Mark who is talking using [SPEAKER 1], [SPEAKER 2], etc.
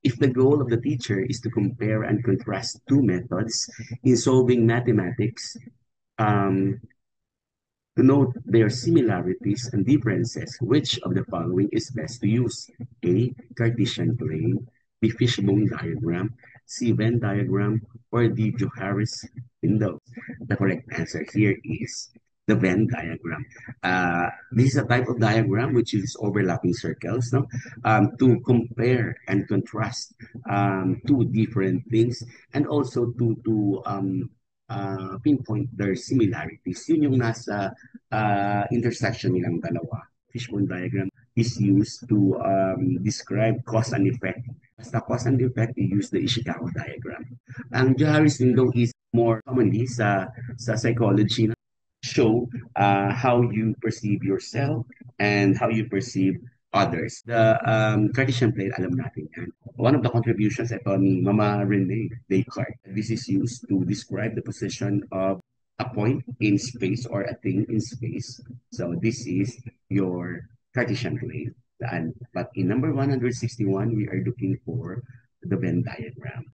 [SPEAKER 1] If the goal of the teacher is to compare and contrast two methods in solving mathematics, um, to note their similarities and differences, which of the following is best to use? A. Cartesian plane, B. Fishbone diagram, C. Venn diagram, or D. Johari's window. The correct answer here is the Venn diagram. This is a type of diagram which uses overlapping circles, no? To compare and contrast two different things, and also to pinpoint their similarities. Yun yung nasa intersection nilang dalawa. Fishbone diagram is used to describe cause and effect. Basta cause and effect, you use the Ishikawa diagram. Ang Johari's window is more commonly sa psychology, show how you perceive yourself and how you perceive others. The Cartesian plane, alam natin yan. One of the contributions ito ni Mama Rene Descartes. This is used to describe the position of a point in space or a thing in space. So this is your Cartesian plane. But in number 161, we are looking for the Venn diagram.